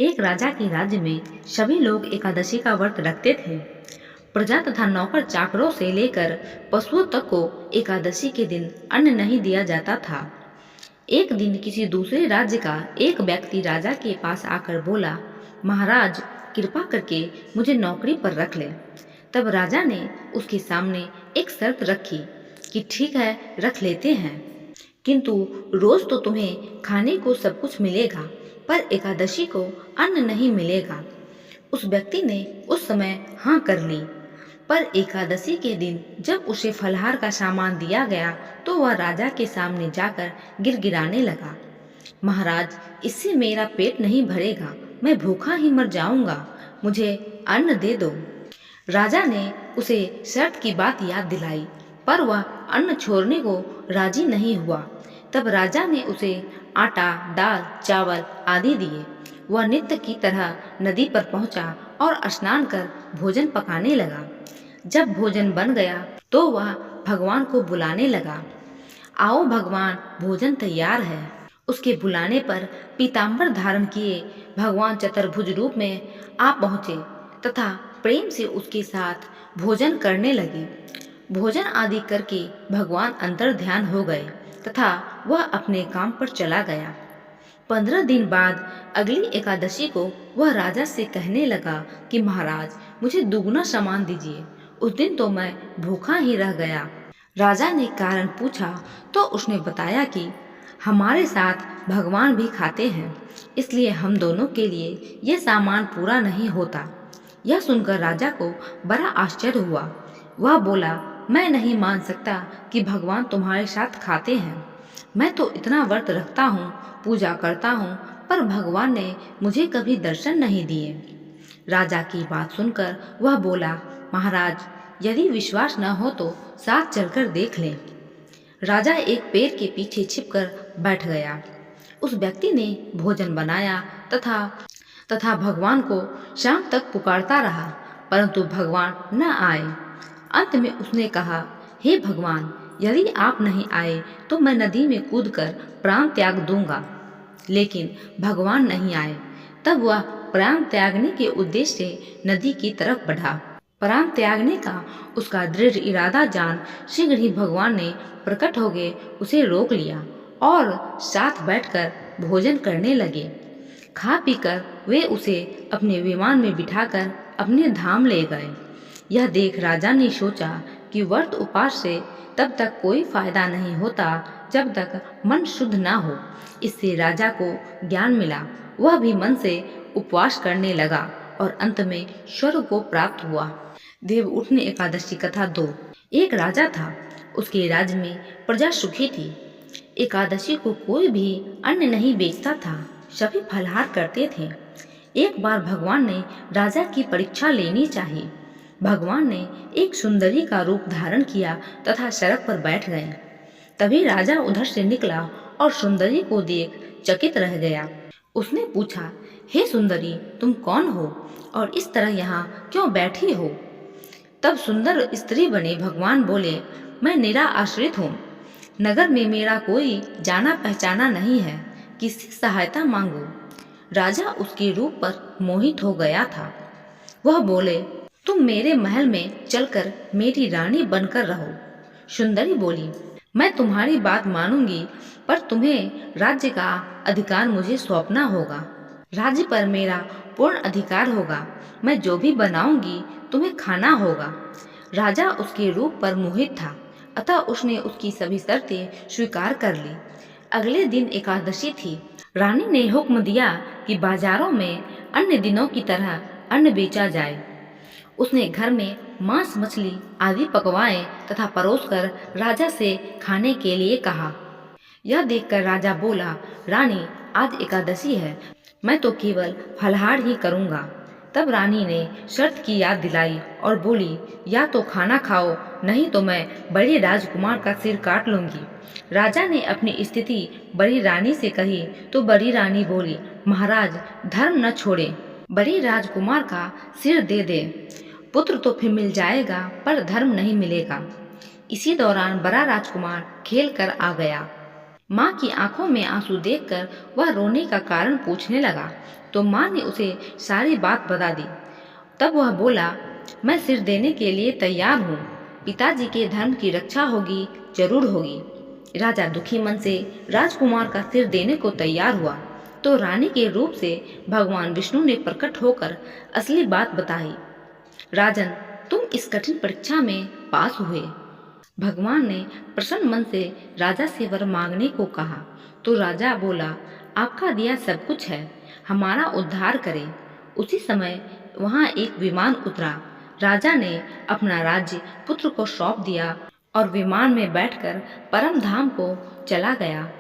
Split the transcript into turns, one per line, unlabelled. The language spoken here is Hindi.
एक राजा के राज्य में सभी लोग एकादशी का व्रत रखते थे। प्रजा तथा नौकर चाकरों से लेकर पशुओं तक को एकादशी के दिन अन्न नहीं दिया जाता था। एक दिन किसी दूसरे राज्य का एक व्यक्ति राजा के पास आकर बोला, महाराज कृपा करके मुझे नौकरी पर रख ले। तब राजा ने उसके सामने एक शर्त रखी कि ठीक है, रख लेते हैं, किंतु रोज तो तुम्हें खाने को सब कुछ मिलेगा, पर एकादशी को अन्न नहीं मिलेगा। उस व्यक्ति ने उस समय हाँ कर ली, पर एकादशी के दिन जब उसे फलाहार का सामान दिया गया तो वह राजा के सामने जाकर गिड़गिड़ाने लगा, महाराज इससे मेरा पेट नहीं भरेगा, मैं भूखा ही मर जाऊंगा, मुझे अन्न दे दो। राजा ने उसे शर्त की बात याद दिलाई, पर वह अन्न छोड़ने को राजी नहीं हुआ। तब राजा ने उसे आटा, दाल, चावल आदि दिए। वह नित्य की तरह नदी पर पहुंचा और स्नान कर भोजन पकाने लगा। जब भोजन बन गया तो वह भगवान को बुलाने लगा, आओ भगवान, भोजन तैयार है। उसके बुलाने पर पीताम्बर धारण किए भगवान चतुर्भुज रूप में आ पहुँचे तथा प्रेम से उसके साथ भोजन करने लगे। भोजन आदि करके भगवान अंतर ध्यान हो गए तथा वह अपने काम पर चला गया। 15 दिन बाद अगली एकादशी को वह राजा से कहने लगा कि महाराज मुझे दुगना सामान दीजिए, उस दिन तो मैं भूखा ही रह गया। राजा ने कारण पूछा तो उसने बताया कि हमारे साथ भगवान भी खाते हैं, इसलिए हम दोनों के लिए यह सामान पूरा नहीं होता। यह सुनकर राजा को बड़ा आश्चर्य हुआ। वह बोला, मैं नहीं मान सकता कि भगवान तुम्हारे साथ खाते हैं। मैं तो इतना व्रत रखता हूँ, पूजा करता हूँ, पर भगवान ने मुझे कभी दर्शन नहीं दिए। राजा की बात सुनकर वह बोला, महाराज यदि विश्वास न हो तो साथ चलकर देख लें। राजा एक पेड़ के पीछे छिपकर बैठ गया। उस व्यक्ति ने भोजन बनाया तथा भगवान को शाम तक पुकारता रहा, परंतु भगवान न आए। अंत में उसने कहा, हे भगवान, यदि आप नहीं आए तो मैं नदी में कूदकर प्राण त्याग दूंगा। लेकिन भगवान नहीं आए। तब वह प्राण त्यागने के उद्देश्य से नदी की तरफ बढ़ा। प्राण त्यागने का उसका दृढ़ इरादा जान शीघ्र ही भगवान ने प्रकट हो गए उसे रोक लिया और साथ बैठकर भोजन करने लगे। खा पीकर वे उसे अपने विमान में बिठाकर अपने धाम ले गए। यह देख राजा ने सोचा कि व्रत उपवास से तब तक कोई फायदा नहीं होता जब तक मन शुद्ध ना हो। इससे राजा को ज्ञान मिला। वह भी मन से उपवास करने लगा और अंत में स्वर्ग को प्राप्त हुआ। देव उठनी एकादशी कथा 2। एक राजा था, उसके राज्य में प्रजा सुखी थी। एकादशी को कोई भी अन्न नहीं बेचता था, सभी फलाहार करते थे। एक बार भगवान ने राजा की परीक्षा लेनी चाहिए। भगवान ने एक सुंदरी का रूप धारण किया तथा सड़क पर बैठ गए। तभी राजा उधर से निकला और सुंदरी को देख चकित रह गया। उसने पूछा, हे सुंदरी, तुम कौन हो और इस तरह यहाँ क्यों बैठी हो? तब सुंदर स्त्री बने भगवान बोले, मैं निरा आश्रित हूँ, नगर में मेरा कोई जाना पहचाना नहीं है, किससे सहायता मांगू? राजा उसके रूप पर मोहित हो गया था। वह बोले, तुम मेरे महल में चलकर मेरी रानी बनकर रहो। सुंदरी बोली, मैं तुम्हारी बात मानूंगी, पर तुम्हें राज्य का अधिकार मुझे सौंपना होगा। राज्य पर मेरा पूर्ण अधिकार होगा। मैं जो भी बनाऊंगी तुम्हें खाना होगा। राजा उसके रूप पर मोहित था, अतः उसने उसकी सभी शर्तें स्वीकार कर ली। अगले दिन एकादशी थी। रानी ने हुक्म दिया कि बाजारों में अन्य दिनों की तरह अन्न बेचा जाए। उसने घर में मांस, मछली आदि पकवाए तथा परोसकर राजा से खाने के लिए कहा। यह देखकर राजा बोला, रानी आज एकादशी है, मैं तो केवल फलाहार ही करूँगा। तब रानी ने शर्त की याद दिलाई और बोली, या तो खाना खाओ, नहीं तो मैं बड़े राजकुमार का सिर काट लूंगी। राजा ने अपनी स्थिति बड़ी रानी से कही तो बड़ी रानी बोली, महाराज धर्म न छोड़े, बड़े राजकुमार का सिर दे दे। पुत्र तो फिर मिल जाएगा, पर धर्म नहीं मिलेगा। इसी दौरान बड़ा राजकुमार खेल कर आ गया। माँ की आंखों में आंसू देखकर वह रोने का कारण पूछने लगा तो माँ ने उसे सारी बात बता दी। तब वह बोला, मैं सिर देने के लिए तैयार हूँ, पिताजी के धर्म की रक्षा होगी, जरूर होगी। राजा दुखी मन से राजकुमार का सिर देने को तैयार हुआ तो रानी के रूप से भगवान विष्णु ने प्रकट होकर असली बात बताई। राजन, तुम इस कठिन परीक्षा में पास हुए। भगवान ने प्रसन्न मन से राजा से वर मांगने को कहा तो राजा बोला, आपका दिया सब कुछ है, हमारा उद्धार करें। उसी समय वहां एक विमान उतरा। राजा ने अपना राज्य पुत्र को सौंप दिया और विमान में बैठकर परम धाम को चला गया।